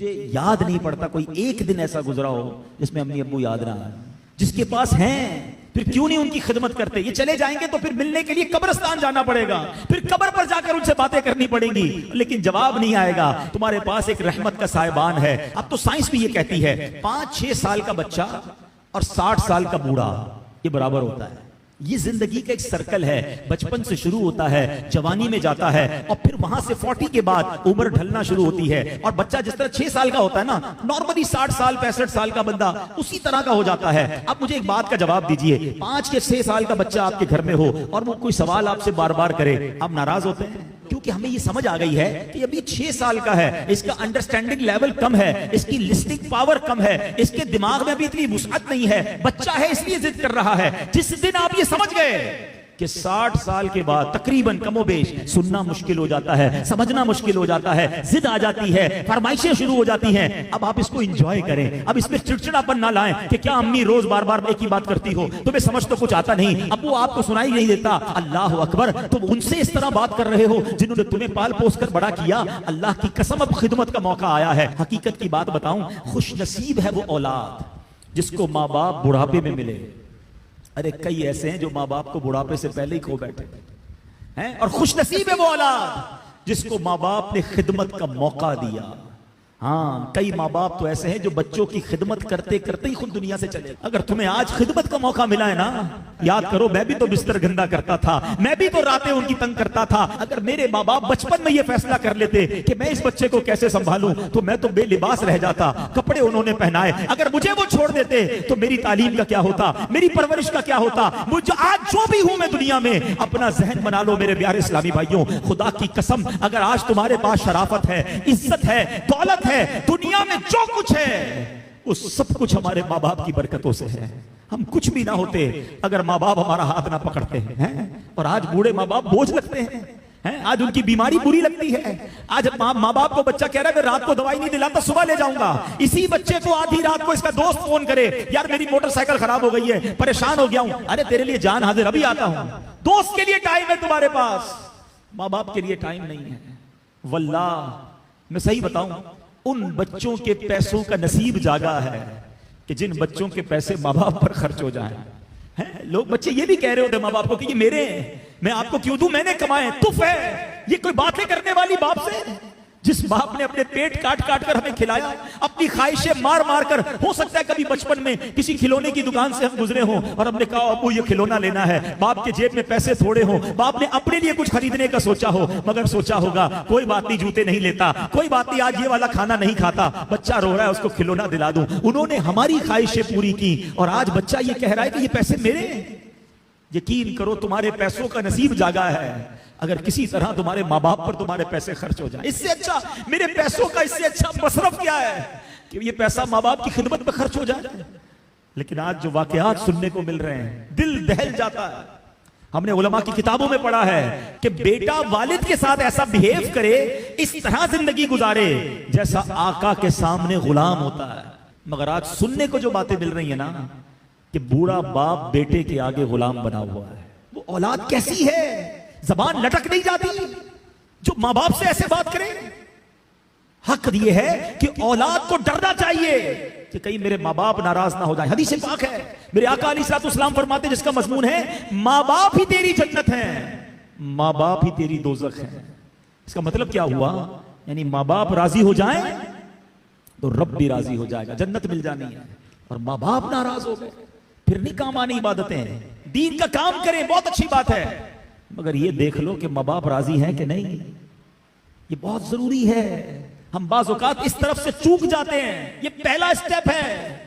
مجھے یاد نہیں پڑتا کوئی ایک دن ایسا گزرا ہو جس میں امی ابو یاد نہ آئے. جس کے پاس ہیں پھر کیوں نہیں ان کی خدمت کرتے؟ یہ چلے جائیں گے تو پھر ملنے کے لیے قبرستان جانا پڑے گا, پھر قبر پر جا کر ان سے باتیں کرنی پڑیں گی, لیکن جواب نہیں آئے گا. تمہارے پاس ایک رحمت کا سائبان ہے. اب تو سائنس بھی یہ کہتی ہے 5-6 سال کا بچہ اور 60 سال کا بوڑھا یہ برابر ہوتا ہے. یہ زندگی کا ایک سرکل ہے, بچپن سے شروع ہوتا ہے, جوانی میں جاتا ہے, اور پھر وہاں سے 40 کے بعد عمر ڈھلنا شروع ہوتی ہے. اور بچہ جس طرح 6 سال کا ہوتا ہے نا, نارملی 60 سال 65 سال کا بندہ اسی طرح کا ہو جاتا ہے. اب مجھے ایک بات کا جواب دیجئے, 5 یا 6 سال کا بچہ آپ کے گھر میں ہو اور وہ کوئی سوال آپ سے بار بار کرے, آپ ناراض ہوتے ہیں؟ کیونکہ ہمیں یہ سمجھ آ گئی ہے کہ ابھی 6 سال کا ہے, اس کا انڈرسٹینڈنگ لیول کم ہے, اس کی لسٹنگ پاور کم ہے, اس کے دماغ میں بھی اتنی وسعت نہیں ہے, بچہ ہے اس لیے ضد کر رہا ہے. جس دن آپ یہ سمجھ گئے کہ 60 سال کے بعد تقریباً کم و بیش سننا مشکل ہو جاتا ہے, سمجھنا مشکل ہو جاتا ہے, ضد آ جاتی ہے, فرمائشیں شروع ہو جاتی ہیں, اب آپ اس کو انجوائے کریں. اب اس میں چڑچڑاپن نہ لائیں کہ کیا امی روز بار بار ایک ہی بات کرتی ہو, تمہیں سمجھ تو کچھ آتا نہیں, ابو آپ کو سنائی نہیں دیتا. اللہ اکبر, تم ان سے اس طرح بات کر رہے ہو جنہوں نے تمہیں پال پوس کر بڑا کیا. اللہ کی قسم اب خدمت کا موقع آیا ہے. حقیقت کی بات بتاؤں, خوش نصیب ہے وہ اولاد جس کو ماں باپ بڑھاپے میں ملے. ارے کئی ایسے ہیں جو ماں باپ کو بڑھاپے سے پہلے ہی کھو بیٹھے ہیں, اور خوش نصیب ہے وہ اولاد جس کو ماں باپ نے خدمت کا موقع دیا. ہاں, کئی ماں باپ تو ایسے ہیں جو بچوں کی خدمت کرتے کرتے ہی خود دنیا سے چلے. اگر تمہیں آج خدمت کا موقع ملا ہے نا, یاد کرو میں بھی تو بستر گندا کرتا تھا, میں بھی تو راتیں ان کی تنگ کرتا تھا. اگر میرے ماں باپ بچپن میں یہ فیصلہ کر لیتے کہ میں اس بچے کو کیسے سنبھالوں تو میں تو بے لباس رہ جاتا. کپڑے انہوں نے پہنائے, اگر مجھے وہ چھوڑ دیتے تو میری تعلیم کا کیا ہوتا, میری پرورش کا کیا ہوتا. مجھے آج جو بھی ہوں میں دنیا میں, اپنا ذہن بنا لو میرے پیارے اسلامی بھائیوں, خدا کی قسم اگر آج تمہارے پاس شرافت ہے, عزت ہے, دولت ہے, دنیا میں جو کچھ ہے وہ سب کچھ ہمارے ماں باپ کی برکتوں سے ہے. ہم کچھ بھی نہ ہوتے اگر ماں باپ ہمارا ہاتھ نہ پکڑتے ہیں. اور آج بوڑھے ماں باپ بوجھ لگتے ہیں, آج ان کی بیماری بری لگتی ہے. آج ماں باپ کو بچہ کہہ رہا ہے میں رات کو دوائی نہیں دلاتا, صبح لے جاؤں گا. اسی بچے کو آدھی رات کو اس کا دوست فون کرے, یار میری موٹر سائیکل خراب ہو گئی ہے, پریشان ہو گیا ہوں. ارے تیرے لیے جان حاضر, ابھی آتا ہوں. دوست کے لیے ٹائم ہے تمہارے پاس, ماں باپ کے لیے ٹائم نہیں ہے. واللہ میں صحیح بتاؤں, ان بچوں کے پیسوں کا نصیب جاگا ہے کہ جن بچوں کے پیسے ماں باپ پر خرچ ہو جائیں. لوگ بچے یہ بھی کہہ رہے ہوتے ماں باپ کو کہ یہ میرے ہیں, میں آپ کو کیوں دوں, میں نے کمائے, تف ہے. یہ کوئی باتیں کرنے والی باپ سے, جس باپ نے اپنے پیٹ کاٹ کاٹ کر ہمیں کھلایا, اپنی خواہشیں مار مار کر. ہو سکتا ہے کبھی بچپن میں کسی کھلونے کی دکان سے ہم گزرے ہوں اور ہم نے کہا ابو یہ کھلونا لینا ہے, باپ کے جیب میں پیسے تھوڑے ہوں, باپ نے اپنے لیے کچھ خریدنے کا سوچا ہو, مگر سوچا ہوگا کوئی بات نہیں جوتے نہیں لیتا, کوئی بات نہیں آج یہ والا کھانا نہیں کھاتا, بچہ رو رہا ہے اس کو کھلونا دلا دوں. انہوں نے ہماری خواہشیں پوری کی اور آج بچہ یہ کہہ رہا ہے کہ یہ پیسے میرے ہیں. یقین کرو تمہارے پیسوں کا نصیب جاگا ہے اگر کسی طرح تمہارے ماں باپ پر تمہارے پیسے خرچ ہو جائیں. اس سے اچھا میرے پیسوں کا اس سے اچھا مصرف کیا ہے کہ یہ پیسہ ماں باپ کی خدمت پر خرچ ہو جائے. لیکن آج جو واقعات سننے کو مل رہے ہیں دل دہل جاتا ہے. ہم نے علماء کی کتابوں میں پڑھا ہے کہ بیٹا والد کے ساتھ ایسا بہیو کرے, اس طرح زندگی گزارے جیسا آقا کے سامنے غلام ہوتا ہے. مگر آج سننے کو جو باتیں مل رہی ہیں نا کہ بوڑھا باپ بیٹے کے آگے غلام بنا ہوا ہے. وہ اولاد کیسی ہے, زبان لٹک نہیں جاتی جو ماں باپ سے ایسے بات کرے. حق یہ ہے کہ اولاد کو ڈرنا چاہیے کہ کہیں میرے ماں باپ ناراض نہ ہو جائیں. حدیث پاک ہے, میرے آقا علیہ الصلوۃ والسلام فرماتے جس کا مضمون ہے ماں باپ ہی تیری جنت ہیں, ماں باپ ہی تیری دوزخ ہیں. اس کا مطلب کیا ہوا, یعنی ماں باپ راضی ہو جائیں تو رب بھی راضی ہو جائے گا, جنت مل جانی ہے. اور ماں باپ ناراض ہو گئے پھر نہیں کام آنی عبادتیں. دین کا کام کریں بہت اچھی بات ہے, مگر یہ دیکھ لو کہ ماں باپ راضی ہیں کہ نہیں, یہ بہت ضروری ہے. ہم بعض اوقات اس طرف سے چوک جاتے ہیں, یہ پہلا سٹیپ ہے.